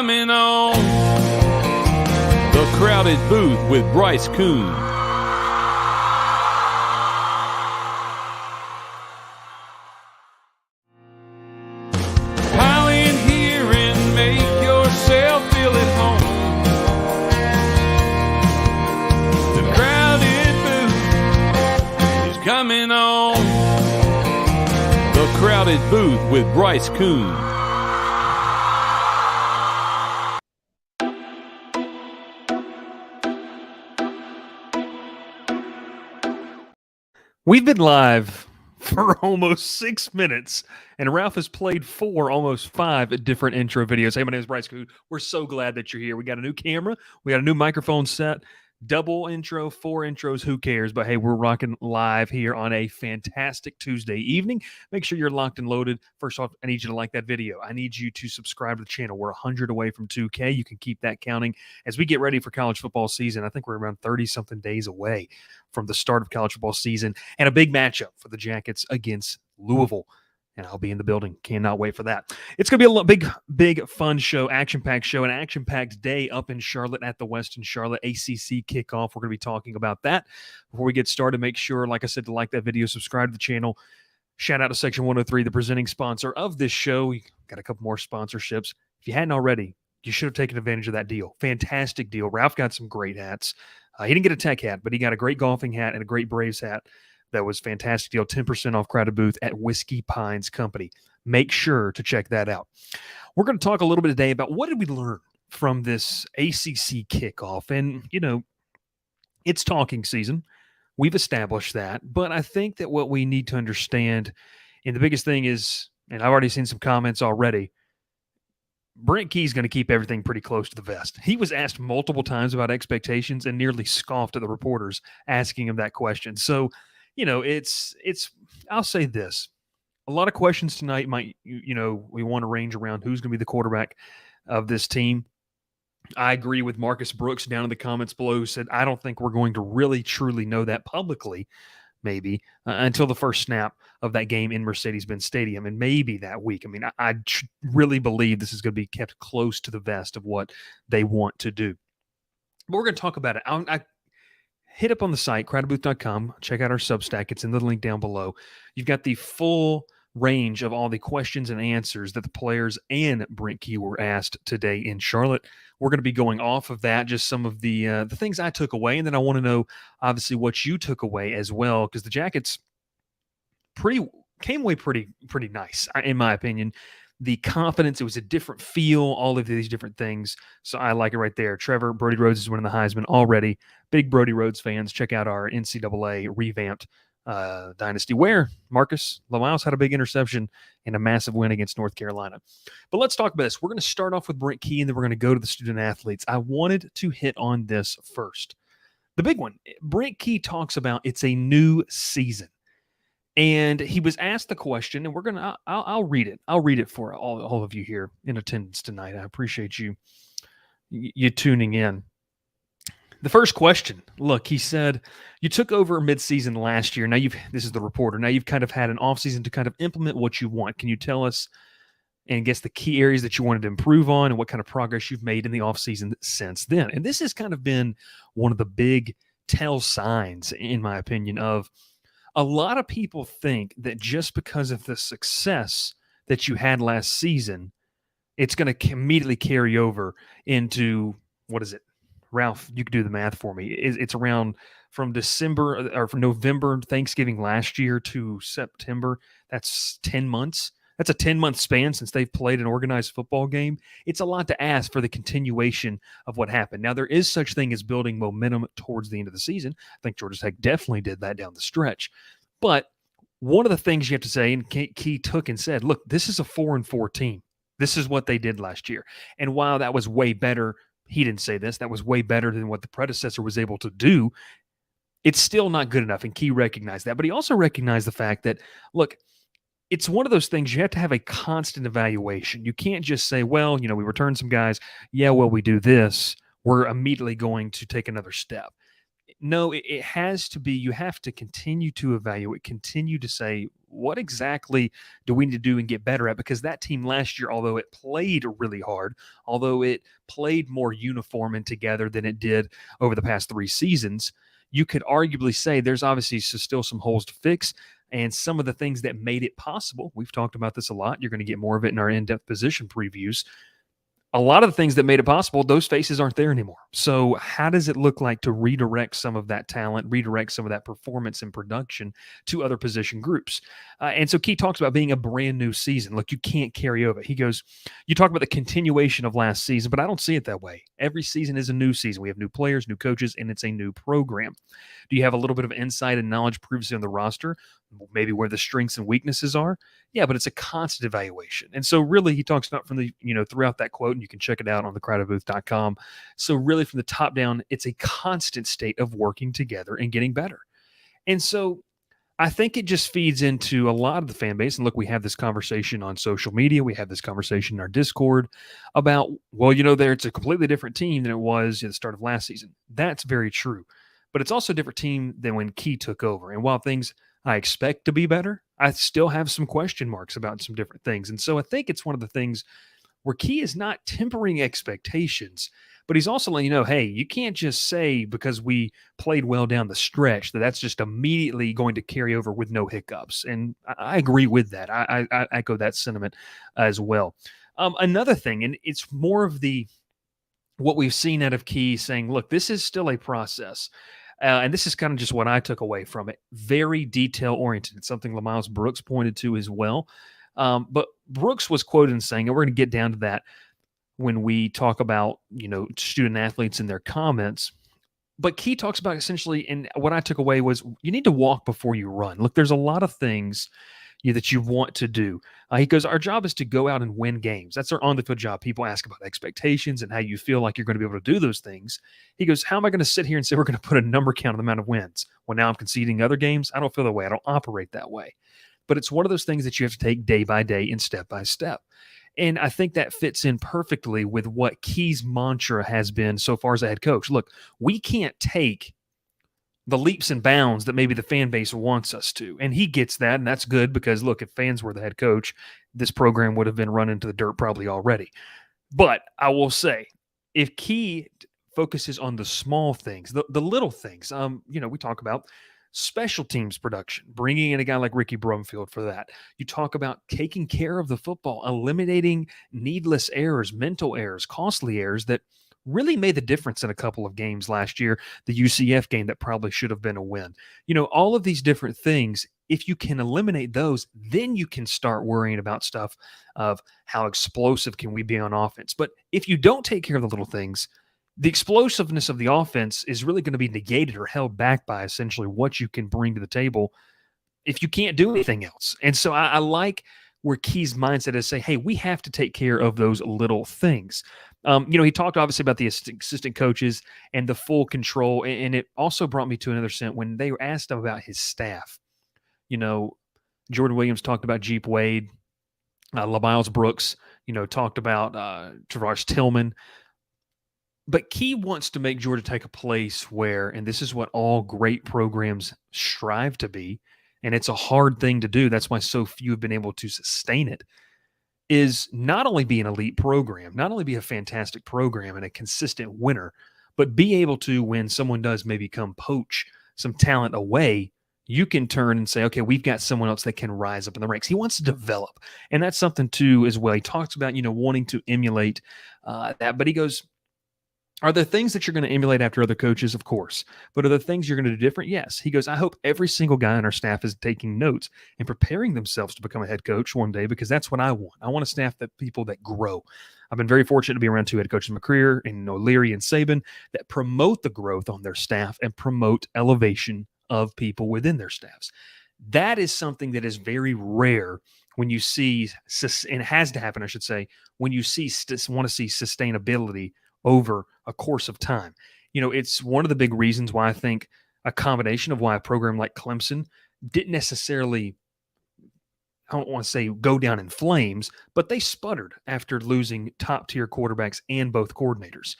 coming on. The Crowded Booth with Bryce Koon. Pile in here and make yourself feel at home. The Crowded Booth is coming on. The Crowded Booth with Bryce Koon. We've been live for almost 6 minutes, and Ralph has played almost five different intro videos. Hey, my name is Bryce Koon. We're so glad that you're here. We got a new camera. We got a new microphone set. Double intro, 4 intros, who cares? But hey, we're rocking live here on a fantastic Tuesday evening. Make sure you're locked and loaded. First off, I need you to like that video. I need you to subscribe to the channel. We're 100 away from 2K. You can keep that counting as we get ready for college football season. I think we're around 30-something days away from the start of college football season, and a big matchup for the Jackets against Louisville. And I'll be in the building. Cannot wait for that. It's going to be a big, fun show, action-packed show, an action-packed day up in Charlotte at the Westin Charlotte ACC Kickoff. We're going to be talking about that. Before we get started, make sure, like I said, to like that video, subscribe to the channel. Shout out to Section 103, the presenting sponsor of this show. We got a couple more sponsorships. If you hadn't already, you should have taken advantage of that deal. Fantastic deal. Ralph got some great hats. He didn't get a tech hat, but he got a great golfing hat and a great Braves hat. That was a fantastic deal, 10% off Crowded Booth at Whiskey Pines Company. Make sure to check that out. We're going to talk a little bit today about what did we learn from this ACC kickoff. And, you know, it's talking season. We've established that. But I think that what we need to understand, and the biggest thing is, and I've already seen some comments already, Brent Key is going to keep everything pretty close to the vest. He was asked multiple times about expectations and nearly scoffed at the reporters asking him that question. So, you know, I'll say this. A lot of questions tonight might, we want to range around who's going to be the quarterback of this team. I agree with Marcus Brooks down in the comments below who said, I don't think we're going to really truly know that publicly, maybe, until the first snap of that game in Mercedes-Benz Stadium, and maybe that week. I mean, I really believe this is going to be kept close to the vest of what they want to do. But we're going to talk about it. I hit up on the site, crowdedbooth.com. Check out our Substack. It's in the link down below. You've got the full range of all the questions and answers that the players and Brent Key were asked today in Charlotte. We're going to be going off of that, just some of the things I took away, and then I want to know, obviously, what you took away as well, because the Jackets came away pretty nice, in my opinion. The confidence, it was a different feel, all of these different things. So I like it right there. Trevor, Brody Rhodes is winning the Heisman already. Big Brody Rhodes fans, check out our NCAA revamped dynasty where Marcus LeMiles had a big interception and a massive win against North Carolina. But let's talk about this. We're going to start off with Brent Key, and then we're going to go to the student athletes. I wanted to hit on this first. The big one, Brent Key talks about it's a new season. And he was asked the question, and I'll read it. I'll read it for all of you here in attendance tonight. I appreciate you tuning in. The first question, look, he said, you took over midseason last year. Now this is the reporter. Now you've kind of had an offseason to kind of implement what you want. Can you tell us, and guess the key areas that you wanted to improve on and what kind of progress you've made in the offseason since then? And this has kind of been one of the big tell signs, in my opinion, of a lot of people think that just because of the success that you had last season, it's going to immediately carry over into, what is it? Ralph, you can do the math for me. It's around from November, Thanksgiving last year to September. That's 10 months. That's a 10-month span since they've played an organized football game. It's a lot to ask for the continuation of what happened. Now, there is such thing as building momentum towards the end of the season. I think Georgia Tech definitely did that down the stretch. But one of the things you have to say, and Key took and said, look, this is a 4-4 team. This is what they did last year. And while that was way better, he didn't say this, that was way better than what the predecessor was able to do, it's still not good enough. And Key recognized that. But he also recognized the fact that, look, it's one of those things you have to have a constant evaluation. You can't just say, well, we returned some guys. Yeah, well, we do this. We're immediately going to take another step. No, it has to be, you have to continue to evaluate, continue to say, what exactly do we need to do and get better at? Because that team last year, although it played really hard, although it played more uniform and together than it did over the past 3 seasons, you could arguably say there's obviously still some holes to fix. And some of the things that made it possible, we've talked about this a lot. You're going to get more of it in our in-depth position previews. A lot of the things that made it possible, those faces aren't there anymore. So how does it look like to redirect some of that talent, redirect some of that performance and production to other position groups? And so Key talks about being a brand new season. Look, you can't carry over. He goes, you talk about the continuation of last season, but I don't see it that way. Every season is a new season. We have new players, new coaches, and it's a new program. Do you have a little bit of insight and knowledge previously on the roster, maybe where the strengths and weaknesses are? Yeah, but it's a constant evaluation. And so really he talks about from the, throughout that quote, and you can check it out on thecrowdedbooth.com. So really from the top down, it's a constant state of working together and getting better. And so I think it just feeds into a lot of the fan base. And look, we have this conversation on social media. We have this conversation in our Discord about, it's a completely different team than it was at the start of last season. That's very true. But it's also a different team than when Key took over. And while things I expect to be better, I still have some question marks about some different things. And so I think it's one of the things where Key is not tempering expectations, but he's also letting you know, hey, you can't just say because we played well down the stretch that's just immediately going to carry over with no hiccups. And I agree with that. I echo that sentiment as well. Another thing, and it's more of what we've seen out of Key saying, look, this is still a process. And this is kind of just what I took away from it. Very detail-oriented. It's something LeMiles Brooks pointed to as well. But Brooks was quoted in saying, and we're going to get down to that when we talk about, student athletes and their comments. But Key talks about essentially, and what I took away was you need to walk before you run. Look, there's a lot of things that you want to do. He goes, our job is to go out and win games. That's our on-the-field job. People ask about expectations and how you feel like you're going to be able to do those things. He goes, how am I going to sit here and say we're going to put a number count on the amount of wins? Well, now I'm conceding other games. I don't feel that way. I don't operate that way. But it's one of those things that you have to take day by day and step by step. And I think that fits in perfectly with what Key's mantra has been so far as a head coach. Look, we can't take the leaps and bounds that maybe the fan base wants us to. And he gets that, and that's good because, look, if fans were the head coach, this program would have been run into the dirt probably already. But I will say, if Key focuses on the small things, the little things, we talk about special teams production, bringing in a guy like Ricky Brumfield for that. You talk about taking care of the football, eliminating needless errors, mental errors, costly errors that really made the difference in a couple of games last year, the UCF game that probably should have been a win. All of these different things, if you can eliminate those, then you can start worrying about stuff of how explosive can we be on offense. But if you don't take care of the little things, the explosiveness of the offense is really going to be negated or held back by essentially what you can bring to the table if you can't do anything else. And so I like where Key's mindset is say, hey, we have to take care of those little things. He talked obviously about the assistant coaches and the full control. And it also brought me to another sense when they were asked about his staff. Jordan Williams talked about Jeep Wade, LeMiles Brooks, talked about Tavares Tillman. But Key wants to make Georgia Tech a place where, and this is what all great programs strive to be, and it's a hard thing to do. That's why so few have been able to sustain it, is not only be an elite program, not only be a fantastic program and a consistent winner, but be able to, when someone does maybe come poach some talent away, you can turn and say, okay, we've got someone else that can rise up in the ranks. He wants to develop. And that's something too as well. He talks about, wanting to emulate that, but he goes, are there things that you're going to emulate after other coaches? Of course. But are there things you're going to do different? Yes. He goes, I hope every single guy on our staff is taking notes and preparing themselves to become a head coach one day, because that's what I want. I want a staff that people that grow. I've been very fortunate to be around 2 head coaches in my career, and O'Leary and Saban, that promote the growth on their staff and promote elevation of people within their staffs. That is something that is very rare when you see, and it has to happen, I should say, when you want to see sustainability over a course of time. It's one of the big reasons why I think a combination of why a program like Clemson didn't necessarily, I don't want to say go down in flames, but they sputtered after losing top-tier quarterbacks and both coordinators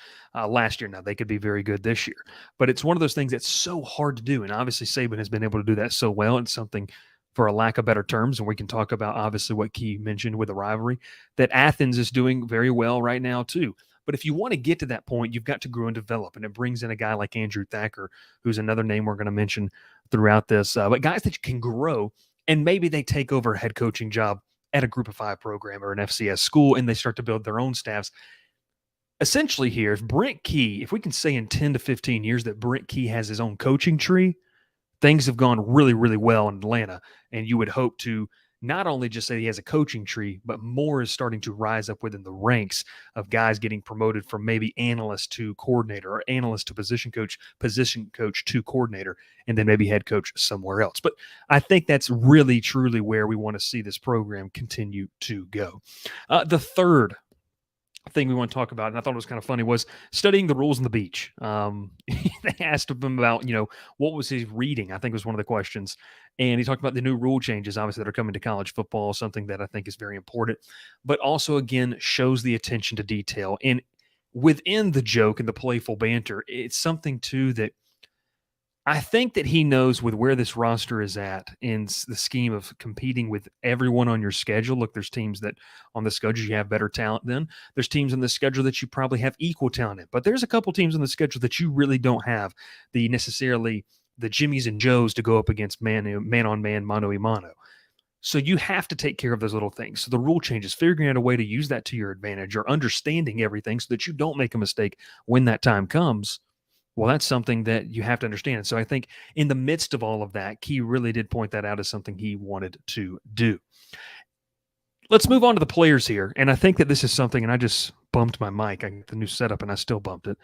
last year. Now, they could be very good this year, but it's one of those things that's so hard to do, and obviously Saban has been able to do that so well. It's something, for a lack of better terms, and we can talk about obviously what Key mentioned with the rivalry, that Athens is doing very well right now too. But if you want to get to that point, you've got to grow and develop, and it brings in a guy like Andrew Thacker, who's another name we're going to mention throughout this, but guys that you can grow, and maybe they take over a head coaching job at a Group of Five program or an FCS school, and they start to build their own staffs. Essentially here, if Brent Key, if we can say in 10 to 15 years that Brent Key has his own coaching tree, things have gone really, really well in Atlanta, and you would hope to not only just say he has a coaching tree, but more is starting to rise up within the ranks of guys getting promoted from maybe analyst to coordinator, or analyst to position coach to coordinator, and then maybe head coach somewhere else. But I think that's really, truly where we want to see this program continue to go. The third thing we want to talk about, and I thought it was kind of funny, was studying the rules on the beach. They asked him about, what was he reading? I think was one of the questions. And he talked about the new rule changes, obviously, that are coming to college football, something that I think is very important, but also, again, shows the attention to detail. And within the joke and the playful banter, it's something, too, that I think that he knows with where this roster is at in the scheme of competing with everyone on your schedule. Look, there's teams that on the schedule you have better talent than. There's teams on the schedule that you probably have equal talent in. But there's a couple teams on the schedule that you really don't have necessarily the Jimmies and Joes to go up against man-on-man, mano-a-mano. So you have to take care of those little things. So the rule changes, figuring out a way to use that to your advantage, or understanding everything so that you don't make a mistake when that time comes. Well, that's something that you have to understand. And so I think in the midst of all of that, Key really did point that out as something he wanted to do. Let's move on to the players here. And I think that this is something, and I just bumped my mic. I got the new setup and I still bumped it.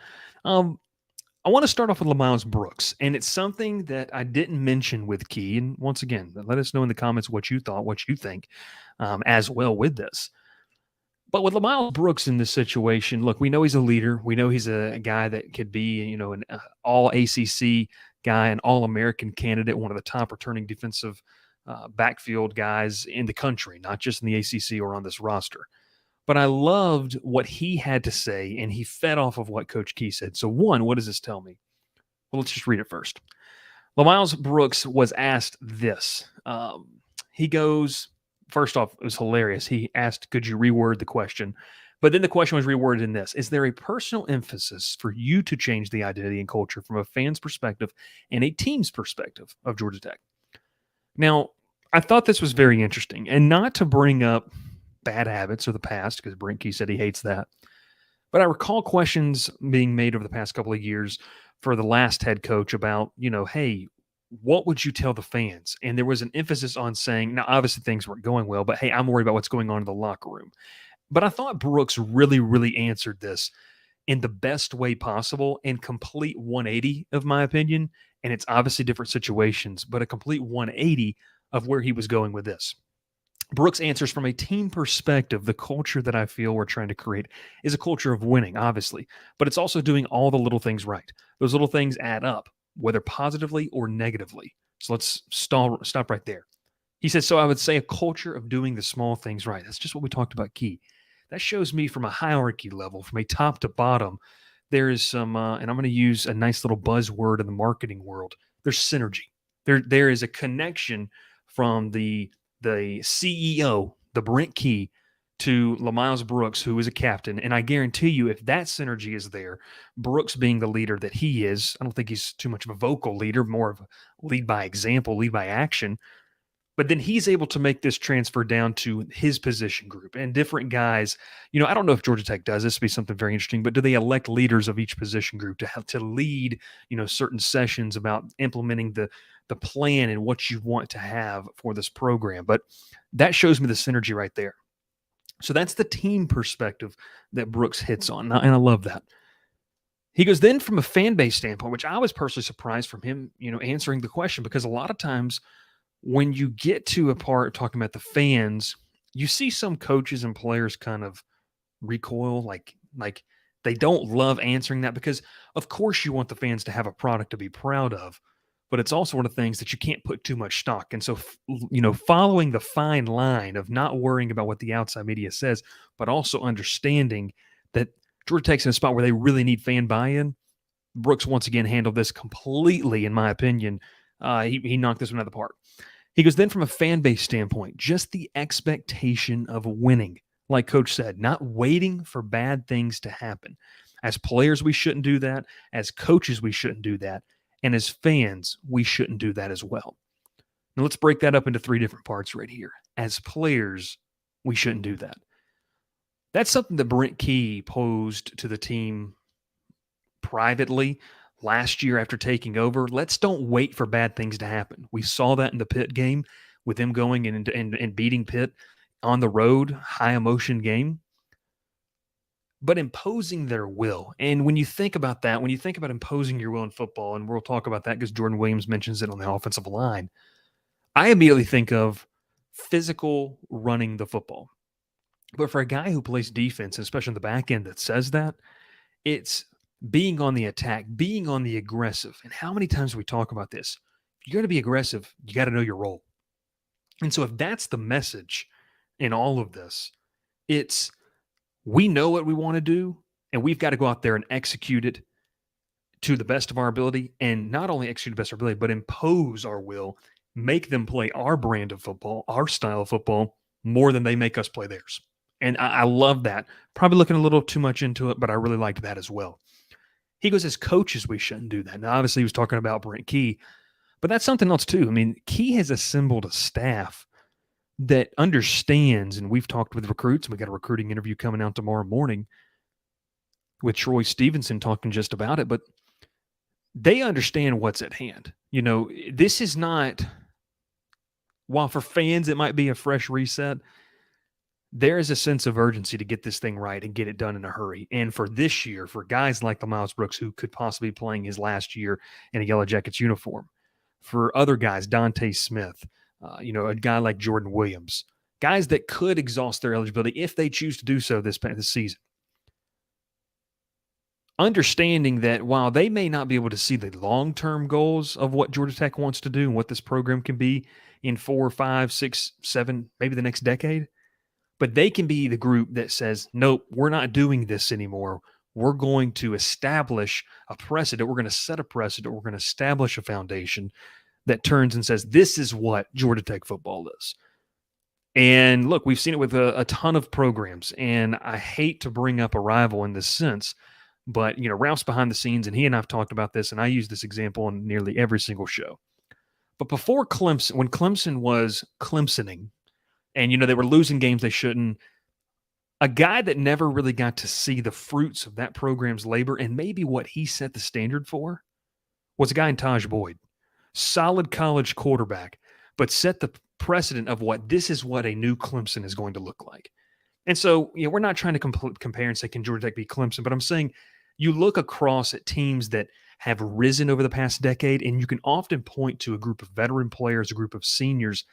I want to start off with LeMiles Brooks. And it's something that I didn't mention with Key. And once again, let us know in the comments what you thought, what you think as well with this. But with LeMiles Brooks in this situation, look, we know he's a leader. We know he's a guy that could be, an all ACC guy, an all-American candidate, one of the top returning defensive backfield guys in the country, not just in the ACC or on this roster. But I loved what he had to say, and he fed off of what Coach Key said. So one, what does this tell me? Well, let's just read it first. LeMiles Brooks was asked this. He goes... First off, it was hilarious. He asked, could you reword the question? But then the question was reworded in this. Is there a personal emphasis for you to change the identity and culture from a fan's perspective and a team's perspective of Georgia Tech? Now, I thought this was very interesting, and not to bring up bad habits of the past, because Brent Key said he hates that. But I recall questions being made over the past couple of years for the last head coach about, hey, what would you tell the fans? And there was an emphasis on saying, now, obviously things weren't going well, but hey, I'm worried about what's going on in the locker room. But I thought Brooks really, really answered this in the best way possible, and complete 180 of my opinion. And it's obviously different situations, but a complete 180 of where he was going with this. Brooks answers, from a team perspective, the culture that I feel we're trying to create is a culture of winning, obviously, but it's also doing all the little things right. Those little things add up, whether positively or negatively. So let's stop right there. He says, so I would say a culture of doing the small things right. That's just what we talked about, Key. That shows me from a hierarchy level, from a top to bottom, there is some, and I'm going to use a nice little buzzword in the marketing world, there's synergy. There is a connection from the CEO, the Brent Key, to LeMiles Brooks, who is a captain. And I guarantee you, if that synergy is there, Brooks being the leader that he is, I don't think he's too much of a vocal leader, more of a lead by example, lead by action. But then he's able to make this transfer down to his position group and different guys. I don't know if Georgia Tech does this, would be something very interesting, but do they elect leaders of each position group to have to lead, certain sessions about implementing the plan and what you want to have for this program? But that shows me the synergy right there. So that's the team perspective that Brooks hits on, and I love that. He goes, then from a fan base standpoint, which I was personally surprised from him, answering the question, because a lot of times when you get to a part talking about the fans, you see some coaches and players kind of recoil, like they don't love answering that, because of course you want the fans to have a product to be proud of, but it's also one of the things that you can't put too much stock. And so, following the fine line of not worrying about what the outside media says, but also understanding that Georgia Tech's in a spot where they really need fan buy-in. Brooks once again handled this completely, in my opinion. He knocked this one out of the park. He goes, then from a fan base standpoint, just the expectation of winning. Like Coach said, not waiting for bad things to happen. As players, we shouldn't do that. As coaches, we shouldn't do that. And as fans, we shouldn't do that as well. Now, let's break that up into 3 different parts right here. As players, we shouldn't do that. That's something that Brent Key posed to the team privately last year after taking over. Let's don't wait for bad things to happen. We saw that in the Pitt game with them going and beating Pitt on the road, high emotion game, but imposing their will. And when you think about that, when you think about imposing your will in football, and we'll talk about that because Jordan Williams mentions it on the offensive line, I immediately think of physical running the football. But for a guy who plays defense, especially on the back end that says that, it's being on the attack, being on the aggressive. And how many times we talk about this? If you're going to be aggressive, you got to know your role. And so if that's the message in all of this, it's we know what we want to do, and we've got to go out there and execute it to the best of our ability, and not only execute the best of our ability, but impose our will, make them play our brand of football, our style of football, more than they make us play theirs. And I love that. Probably looking a little too much into it, but I really liked that as well. He goes, as coaches, we shouldn't do that. Now, obviously, he was talking about Brent Key, but that's something else too. I mean, Key has assembled a staff that understands, and we've talked with recruits, and we got a recruiting interview coming out tomorrow morning with Troy Stevenson talking just about it, but they understand what's at hand. This is not, while for fans it might be a fresh reset, there is a sense of urgency to get this thing right and get it done in a hurry. And for this year, for guys like LeMiles Brooks, who could possibly be playing his last year in a Yellow Jackets uniform, for other guys, Dante Smith, a guy like Jordan Williams, guys that could exhaust their eligibility if they choose to do so this season. Understanding that while they may not be able to see the long-term goals of what Georgia Tech wants to do and what this program can be in 4, 5, 6, 7, maybe the next decade, but they can be the group that says, nope, we're not doing this anymore. We're going to establish a precedent. We're going to set a precedent. We're going to establish a foundation that turns and says, this is what Georgia Tech football is. And look, we've seen it with a ton of programs, and I hate to bring up a rival in this sense, but, Ralph's behind the scenes, and he and I have talked about this, and I use this example on nearly every single show. But before Clemson, when Clemson was Clemsoning, and, they were losing games they shouldn't, a guy that never really got to see the fruits of that program's labor and maybe what he set the standard for was a guy in Taj Boyd. Solid college quarterback, but set the precedent of this is what a new Clemson is going to look like. And so, we're not trying to compare and say, can Georgia Tech be Clemson? But I'm saying you look across at teams that have risen over the past decade, and you can often point to a group of veteran players, a group of seniors,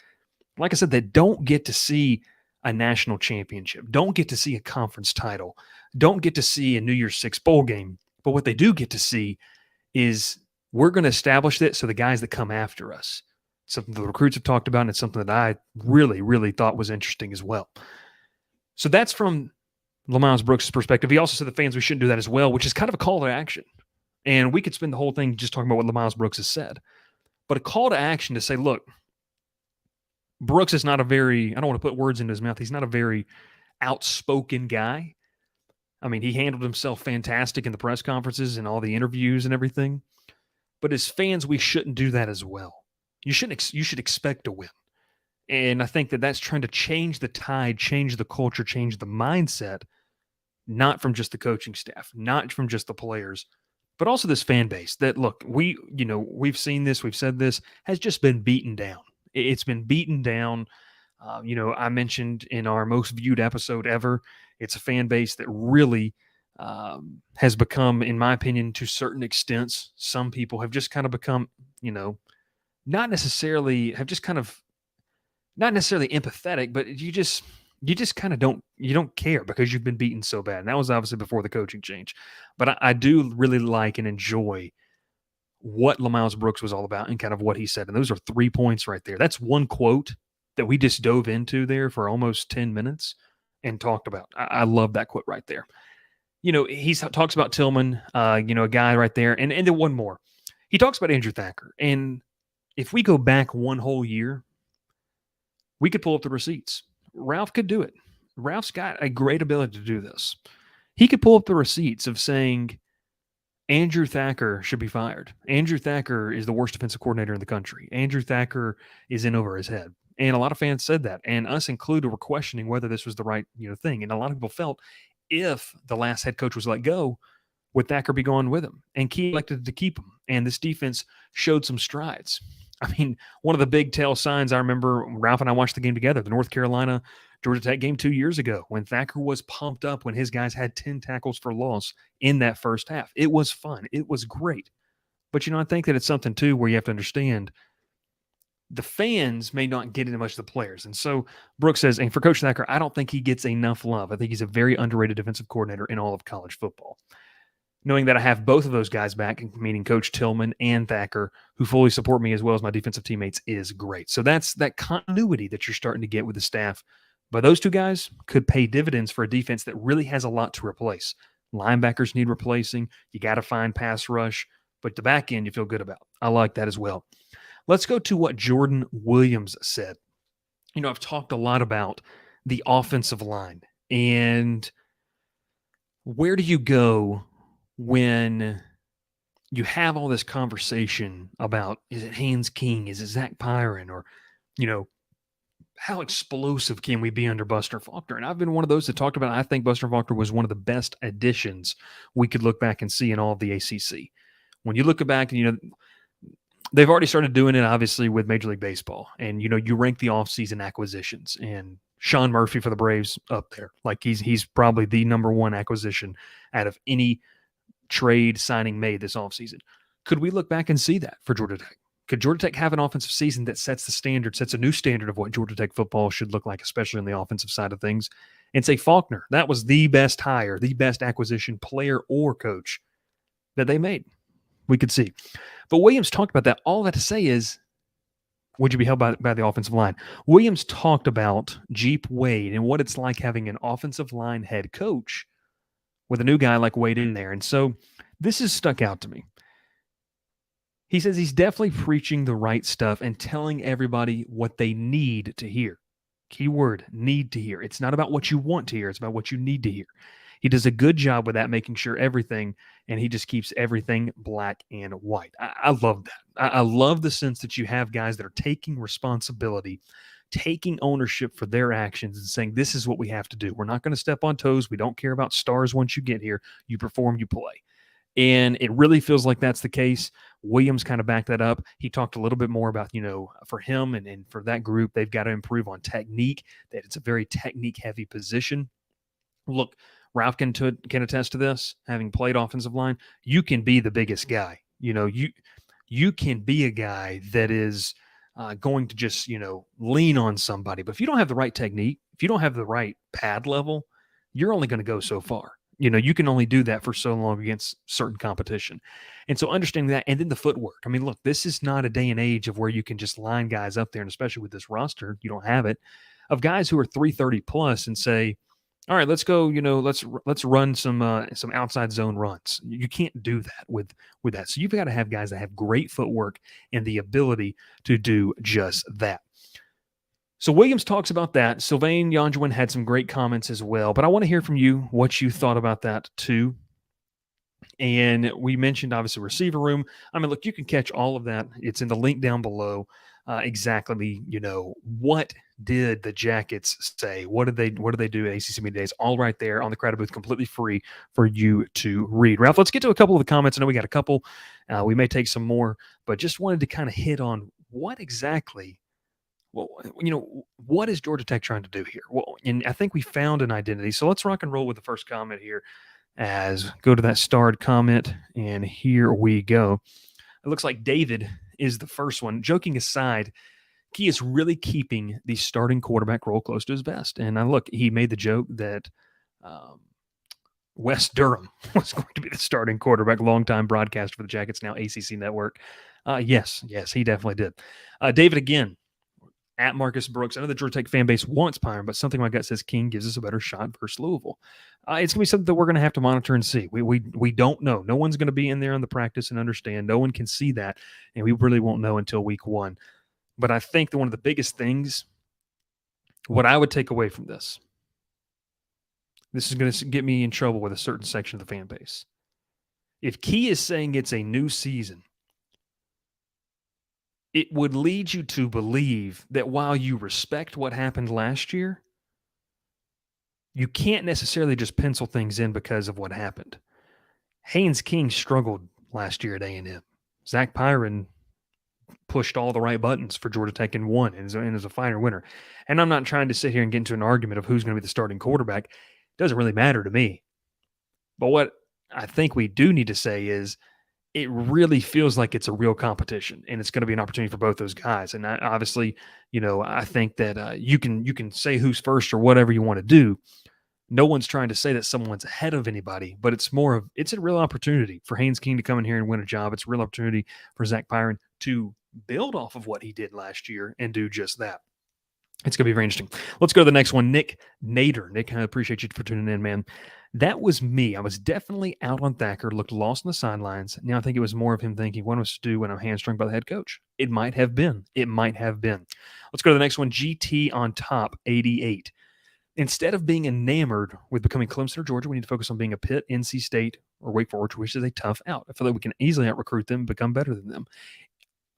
like I said, that don't get to see a national championship, don't get to see a conference title, don't get to see a New Year's Six bowl game. But what they do get to see is we're going to establish that so the guys that come after us, something the recruits have talked about, and it's something that I really, really thought was interesting as well. So that's from LeMiles Brooks' perspective. He also said the fans, we shouldn't do that as well, which is kind of a call to action. And we could spend the whole thing just talking about what LeMiles Brooks has said. But a call to action to say, look, Brooks is not I don't want to put words into his mouth. He's not a very outspoken guy. I mean, he handled himself fantastic in the press conferences and all the interviews and everything. But as fans, we shouldn't do that as well. You should expect a win. And I think that's trying to change the tide, change the culture, change the mindset, not from just the coaching staff, not from just the players, but also this fan base that, look, we've seen this, we've said this, has just been beaten down. It's been beaten down. I mentioned in our most viewed episode ever, it's a fan base that really has become, in my opinion, to certain extents, some people have just kind of become, not necessarily empathetic, but you just kind of don't care because you've been beaten so bad. And that was obviously before the coaching change. But I do really like and enjoy what LeMiles Brooks was all about and kind of what he said. And those are 3 points right there. That's one quote that we just dove into there for almost 10 minutes and talked about. I love that quote right there. He talks about Tillman, a guy right there. And then one more. He talks about Andrew Thacker. And if we go back one whole year, we could pull up the receipts. Ralph could do it. Ralph's got a great ability to do this. He could pull up the receipts of saying Andrew Thacker should be fired. Andrew Thacker is the worst defensive coordinator in the country. Andrew Thacker is in over his head. And a lot of fans said that, and us included were questioning whether this was the right thing. And a lot of people felt if the last head coach was let go, would Thacker be going with him? And Key elected to keep him. And this defense showed some strides. I mean, one of the big tell signs, I remember Ralph and I watched the game together, the North Carolina Georgia Tech game 2 years ago, when Thacker was pumped up when his guys had 10 tackles for loss in that first half. It was fun. It was great. But, I think that it's something, too, where you have to understand the fans may not get into much of the players. And so Brooks says, and for Coach Thacker, I don't think he gets enough love. I think he's a very underrated defensive coordinator in all of college football. Knowing that I have both of those guys back, meaning Coach Tillman and Thacker, who fully support me as well as my defensive teammates, is great. So that's that continuity that you're starting to get with the staff. But those two guys could pay dividends for a defense that really has a lot to replace. Linebackers need replacing. You got to find pass rush. But the back end, you feel good about. I like that as well. Let's go to what Jordan Williams said. I've talked a lot about the offensive line. And where do you go when you have all this conversation about, is it Haynes King? Is it Zach Pyron? Or, how explosive can we be under Buster Faulkner? And I've been one of those that talked about, I think Buster Faulkner was one of the best additions we could look back and see in all of the ACC. When you look back, they've already started doing it, obviously, with Major League Baseball. And, you rank the offseason acquisitions. And Sean Murphy for the Braves up there. Like, he's probably the number one acquisition out of any trade signing made this offseason. Could we look back and see that for Georgia Tech? Could Georgia Tech have an offensive season that sets a new standard of what Georgia Tech football should look like, especially on the offensive side of things, and say Faulkner, that was the best hire, the best acquisition, player or coach that they made? We could see. But Williams talked about that. All that to say is, would you be held by the offensive line? Williams talked about Jeep Wade and what it's like having an offensive line head coach with a new guy like Wade in there. And so this has stuck out to me. He says he's definitely preaching the right stuff and telling everybody what they need to hear. Keyword, need to hear. It's not about what you want to hear. It's about what you need to hear. He does a good job with that, making sure everything, and he just keeps everything black and white. I love that. I love the sense that you have guys that are taking responsibility, taking ownership for their actions and saying, this is what we have to do. We're not going to step on toes. We don't care about stars once you get here. You perform, you play. And it really feels like that's the case. Williams kind of backed that up. He talked a little bit more about, for him and for that group, they've got to improve on technique, that it's a very technique-heavy position. Look, Ralph can attest to this, having played offensive line. You can be the biggest guy. You can be a guy that is going to just, lean on somebody. But if you don't have the right technique, if you don't have the right pad level, you're only going to go so far. You can only do that for so long against certain competition. And so understanding that, and then the footwork. I mean, look, this is not a day and age of where you can just line guys up there, and especially with this roster, you don't have it, of guys who are 330 plus and say, all right, let's go, let's run some outside zone runs. You can't do that with that. So you've got to have guys that have great footwork and the ability to do just that. So Williams talks about that. Sylvain Yonjawin had some great comments as well, but I want to hear from you what you thought about that too. And we mentioned, obviously, receiver room. I mean, look, you can catch all of that. It's in the link down below. Exactly, what did the Jackets say? What did they do at ACC Media Days? All right there on the Crowded Booth, completely free for you to read. Ralph, let's get to a couple of the comments. I know we got a couple. We may take some more, but just wanted to kind of hit on what exactly. Well, what is Georgia Tech trying to do here? Well, and I think we found an identity. So let's rock and roll with the first comment here. As go to that starred comment, and here we go. It looks like David is the first one. Joking aside, Key is really keeping the starting quarterback role close to his vest. And look, he made the joke that Wes Durham was going to be the starting quarterback, longtime broadcaster for the Jackets, now ACC Network. Yes, he definitely did. David, again, at Marcus Brooks. I know the Georgia Tech fan base wants Pyron, but something my gut says King gives us a better shot versus Louisville. It's going to be something that we're going to have to monitor and see. We don't know. No one's going to be in there on the practice and understand. No one can see that, and we really won't know until week 1. But I think that one of the biggest things, what I would take away from this is going to get me in trouble with a certain section of the fan base. If Key is saying it's a new season, it would lead you to believe that while you respect what happened last year, you can't necessarily just pencil things in because of what happened. Haynes King struggled last year at A&M. Zach Pyron pushed all the right buttons for Georgia Tech and won and is a finer winner. And I'm not trying to sit here and get into an argument of who's going to be the starting quarterback. It doesn't really matter to me. But what I think we do need to say is it really feels like it's a real competition, and it's going to be an opportunity for both those guys. And obviously, I think that you can say who's first or whatever you want to do. No one's trying to say that someone's ahead of anybody, but it's a real opportunity for Haynes King to come in here and win a job. It's a real opportunity for Zach Pyron to build off of what he did last year and do just that. It's going to be very interesting. Let's go to the next one. Nick Nader. Nick, I appreciate you for tuning in, man. That was me. I was definitely out on Thacker, looked lost on the sidelines. Now I think it was more of him thinking, what am I supposed to do when I'm hamstrung by the head coach? It might have been. Let's go to the next one. GT on top, 88. Instead of being enamored with becoming Clemson or Georgia, we need to focus on being a Pitt, NC State, or Wake Forest, which is a tough out. I feel like we can easily out-recruit them and become better than them.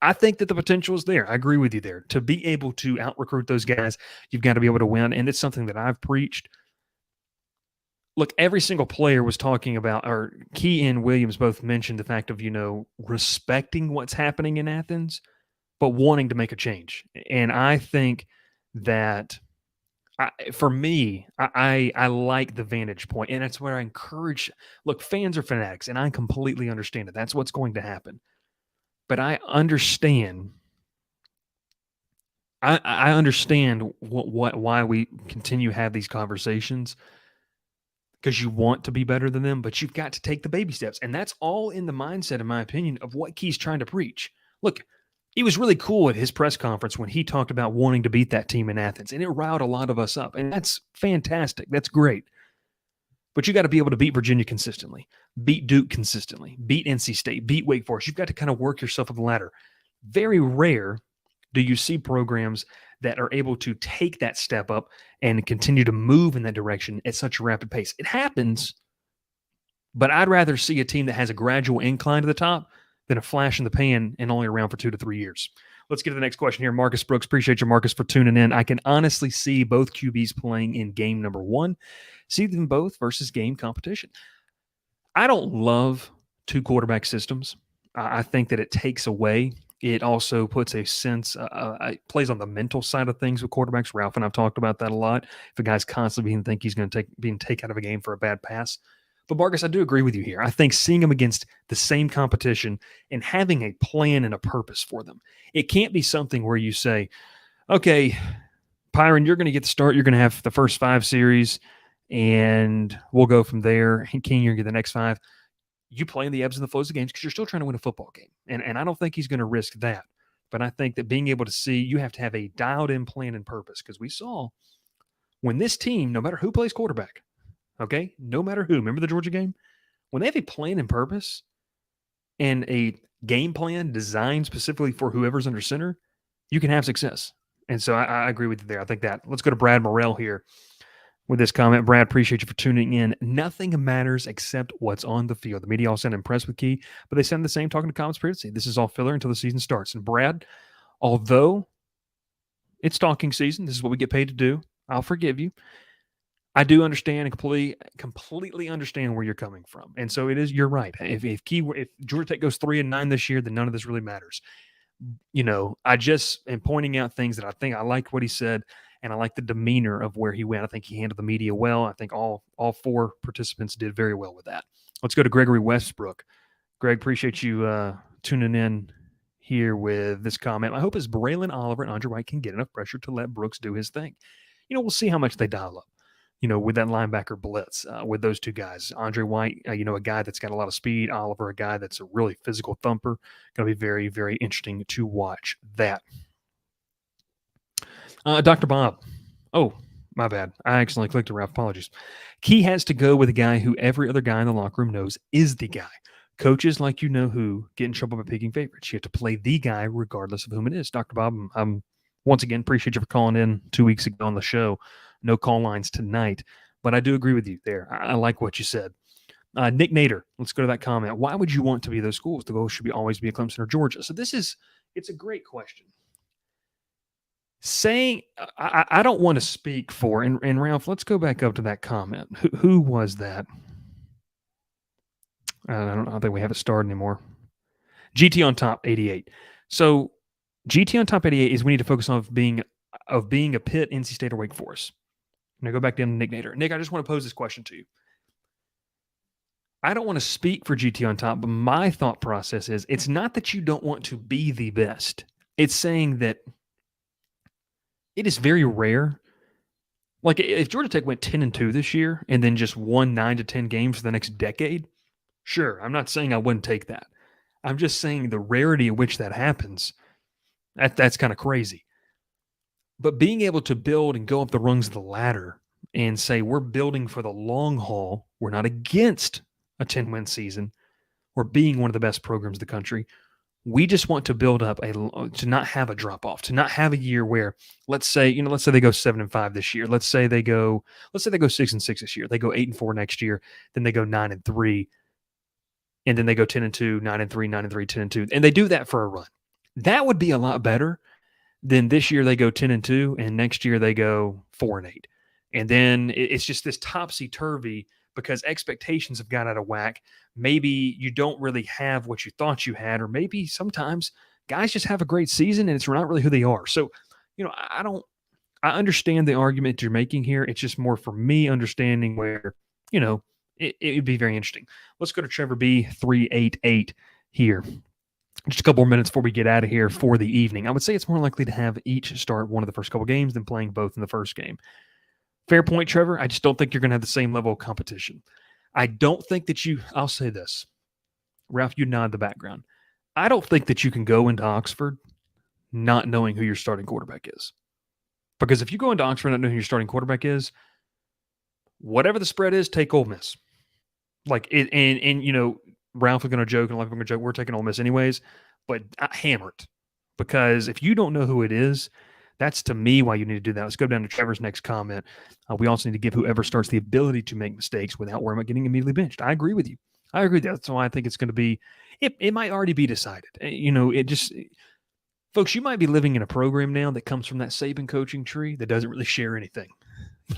I think that the potential is there. I agree with you there. To be able to out-recruit those guys, you've got to be able to win, and it's something that I've preached. Look, every single player was talking about, or Key and Williams both mentioned the fact of, respecting what's happening in Athens, but wanting to make a change. And I think that, for me, I like the vantage point, and that's where I encourage. Look, fans are fanatics, and I completely understand it. That's what's going to happen. But I understand. I understand why we continue to have these conversations, because you want to be better than them, but you've got to take the baby steps, and that's all in the mindset, in my opinion, of what Key's trying to preach. Look, he was really cool at his press conference when he talked about wanting to beat that team in Athens, and it riled a lot of us up, and that's fantastic. That's great. But you got to be able to beat Virginia consistently, beat Duke consistently, beat NC State, beat Wake Forest. You've got to kind of work yourself up the ladder. Very rare do you see programs that are able to take that step up and continue to move in that direction at such a rapid pace. It happens, but I'd rather see a team that has a gradual incline to the top than a flash in the pan and only around for 2 to 3 years. Let's get to the next question here. Marcus Brooks, appreciate you, Marcus, for tuning in. I can honestly see both QBs playing in game number 1. See them both versus game competition. I don't love 2 quarterback systems. I think that it takes away. It also puts a sense, it plays on the mental side of things with quarterbacks. Ralph and I've talked about that a lot. If a guy's constantly think he's going to take out of a game for a bad pass. But Marcus, I do agree with you here. I think seeing them against the same competition and having a plan and a purpose for them. It can't be something where you say, okay, Pyron, you're going to get the start. You're going to have the first 5 series, and we'll go from there. And King, you're going to get the next 5. You play in the ebbs and the flows of games because you're still trying to win a football game. And I don't think he's going to risk that. But I think that being able to see, you have to have a dialed-in plan and purpose, because we saw when this team, no matter who plays quarterback, okay, no matter who, remember the Georgia game? When they have a plan and purpose and a game plan designed specifically for whoever's under center, you can have success. And so I agree with you there. I think that. Let's go to Brad Morrell here with this comment. Brad, appreciate you for tuning in. Nothing matters except what's on the field. The media all sound impressed with Key, but they sound the same talking to comments previously. This is all filler until the season starts. And Brad, although it's talking season, this is what we get paid to do, I'll forgive you. I do understand and completely understand where you're coming from. And so it is, you're right. If Georgia Tech goes 3-9 this year, then none of this really matters. I just am pointing out things that I think I like what he said, and I like the demeanor of where he went. I think he handled the media well. I think all 4 participants did very well with that. Let's go to Gregory Westbrook. Greg, appreciate you tuning in here with this comment. My hope is Braylon Oliver and Andre White can get enough pressure to let Brooks do his thing. We'll see how much they dial up. with that linebacker blitz with those two guys. Andre White, a guy that's got a lot of speed. Oliver, a guy that's a really physical thumper. Going to be very, very interesting to watch that. Dr. Bob. Oh, my bad. I accidentally clicked around. Apologies. Key has to go with a guy who every other guy in the locker room knows is the guy. Coaches like who get in trouble by picking favorites. You have to play the guy regardless of whom it is. Dr. Bob, I'm once again appreciate you for calling in 2 weeks ago on the show. No call lines tonight, but I do agree with you there. I like what you said. Nick Nader, let's go to that comment. Why would you want to be those schools? The goal should always be a Clemson or Georgia. So it's a great question. Saying I don't want to speak for, and Ralph, let's go back up to that comment. Who was that? I don't think we have it started anymore. GT on top 88. So GT on top 88 is we need to focus on being a Pitt, NC State, or Wake Forest. Now go back down to Nick Nader. Nick, I just want to pose this question to you. I don't want to speak for GT on top, but my thought process is it's not that you don't want to be the best. It's saying that it is very rare. Like if Georgia Tech went 10-2 this year and then just won 9 to 10 games for the next decade, sure, I'm not saying I wouldn't take that. I'm just saying the rarity at which that happens, that's kind of crazy. But being able to build and go up the rungs of the ladder and say we're building for the long haul, we're not against a 10-win season, we're being one of the best programs in the country. We just want to build up to not have a drop off, to not have a year where, let's say they go 7-5 this year. Let's say they go 6-6 this year. They go 8-4 next year. Then they go 9-3, and then they go 10-2, 9-3, 9-3, 10-2, and they do that for a run. That would be a lot better than this year they go 10-2, and next year they go 4-8, and then it's just this topsy turvy. Because expectations have got out of whack. Maybe you don't really have what you thought you had, or maybe sometimes guys just have a great season and it's not really who they are. So, I understand the argument you're making here. It's just more for me understanding where, it would be very interesting. Let's go to Trevor B388 here. Just a couple more minutes before we get out of here for the evening. I would say it's more likely to have each start one of the first couple games than playing both in the first game. Fair point, Trevor. I just don't think you're going to have the same level of competition. I don't think that I'll say this. Ralph, you nod the background. I don't think that you can go into Oxford not knowing who your starting quarterback is. Because if you go into Oxford not knowing who your starting quarterback is, whatever the spread is, take Ole Miss. Ralph is going to joke and a lot of people are going to joke, we're taking Ole Miss anyways, but hammer it. Because if you don't know who it is, that's, to me, why you need to do that. Let's go down to Trevor's next comment. We also need to give whoever starts the ability to make mistakes without worrying about getting immediately benched. I agree with you. That's why I think it's going to be – it might already be decided. Folks, you might be living in a program now that comes from that Saban coaching tree that doesn't really share anything.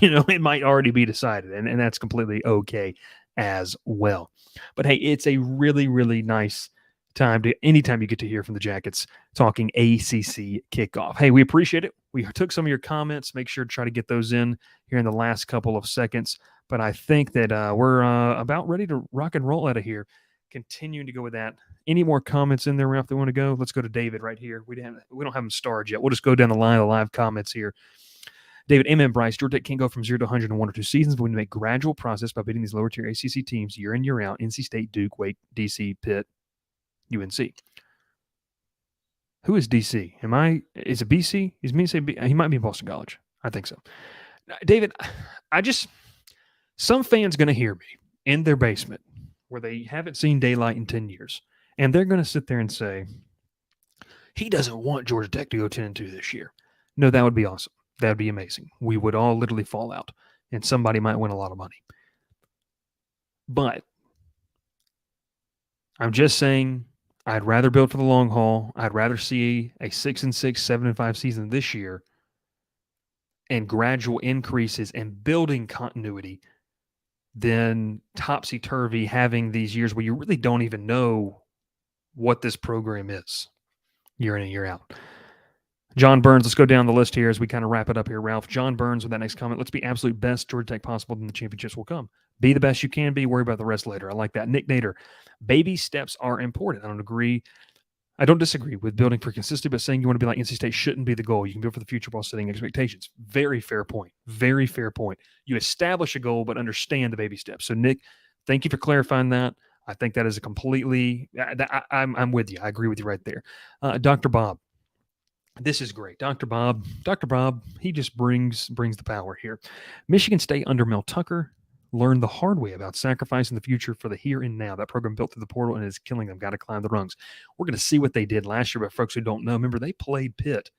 It might already be decided, and that's completely okay as well. But, hey, it's a really, really nice – anytime you get to hear from the Jackets talking ACC kickoff. Hey, we appreciate it. We took some of your comments. Make sure to try to get those in here in the last couple of seconds. But I think that we're about ready to rock and roll out of here. Continuing to go with that. Any more comments in there, Ralph, they want to go? Let's go to David right here. We don't have them starred yet. We'll just go down the line of live comments here. David, amen, Bryce. Georgia Tech can't go from 0 to 100 in 1 or 2 seasons, but we need to make gradual process by beating these lower tier ACC teams year in, year out. NC State, Duke, Wake, DC, Pitt, UNC. Who is DC? Is it BC? Is me say he might be in Boston College. I think so. David, some fan's going to hear me in their basement where they haven't seen daylight in 10 years, and they're going to sit there and say, he doesn't want Georgia Tech to go 10-2 this year. No, that would be awesome. That would be amazing. We would all literally fall out, and somebody might win a lot of money. But I'm just saying, I'd rather build for the long haul. I'd rather see a 6-6, 7-5 season this year and gradual increases and building continuity than topsy-turvy having these years where you really don't even know what this program is year in and year out. John Burns, let's go down the list here as we kind of wrap it up here, Ralph. John Burns with that next comment. Let's be absolute best Georgia Tech possible, then the championships will come. Be the best you can be. Worry about the rest later. I like that. Nick Nader, baby steps are important. I don't agree I don't disagree with building for consistency, but saying you want to be like NC State shouldn't be the goal. You can build for the future while setting expectations. Very fair point. Very fair point. You establish a goal, but understand the baby steps. So, Nick, thank you for clarifying that. I think that is a completely I'm with you. I agree with you right there. Dr. Bob, this is great. Dr. Bob, he just brings the power here. Michigan State under Mel Tucker learned the hard way about sacrificing the future for the here and now. That program built through the portal and is killing them. Got to climb the rungs. We're going to see what they did last year, but folks who don't know, remember they played Pitt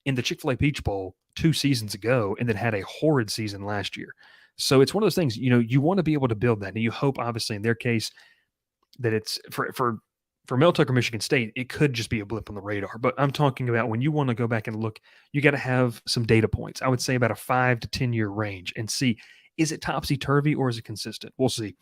in the Chick-fil-A Peach Bowl 2 seasons ago and then had a horrid season last year. So it's one of those things, you want to be able to build that. And you hope, obviously, in their case, that it's for Mel Tucker, Michigan State, it could just be a blip on the radar. But I'm talking about when you want to go back and look, you got to have some data points. I would say about a 5 to 10 year range and see, is it topsy-turvy or is it consistent? We'll see.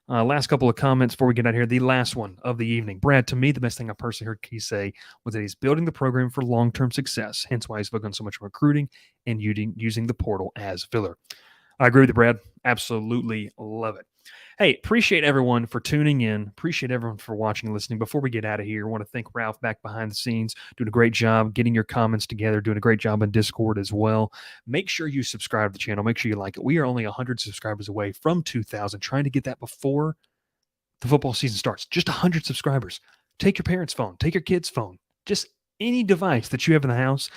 Last couple of comments before we get out here. The last one of the evening. Brad, to me, the best thing I personally heard Key say was that he's building the program for long-term success, hence why he's focused on so much on recruiting and using the portal as filler. I agree with you, Brad. Absolutely love it. Hey, appreciate everyone for tuning in. Appreciate everyone for watching and listening. Before we get out of here, I want to thank Ralph back behind the scenes, doing a great job getting your comments together, doing a great job on Discord as well. Make sure you subscribe to the channel. Make sure you like it. We are only 100 subscribers away from 2,000, trying to get that before the football season starts. Just 100 subscribers. Take your parents' phone. Take your kid's phone. Just any device that you have in the house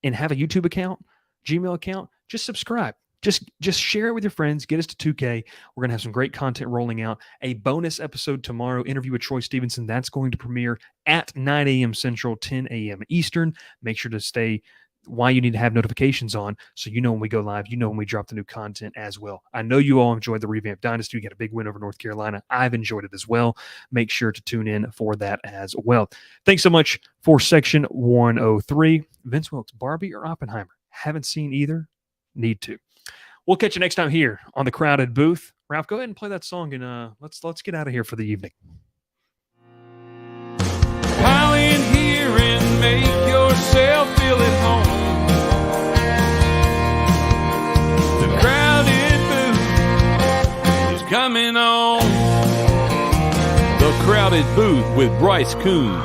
and have a YouTube account, Gmail account, just subscribe. Just share it with your friends. Get us to 2K. We're going to have some great content rolling out. A bonus episode tomorrow, interview with Troy Stevenson. That's going to premiere at 9 a.m. Central, 10 a.m. Eastern. Make sure to stay why you need to have notifications on so you know when we go live, you know when we drop the new content as well. I know you all enjoyed the revamped Dynasty. We got a big win over North Carolina. I've enjoyed it as well. Make sure to tune in for that as well. Thanks so much for Section 103. Vince Wilkes, Barbie or Oppenheimer? Haven't seen either. Need to. We'll catch you next time here on the Crowded Booth. Ralph, go ahead and play that song, and let's get out of here for the evening. Pile in here and make yourself feel at home. The Crowded Booth is coming on. The Crowded Booth with Bryce Koon.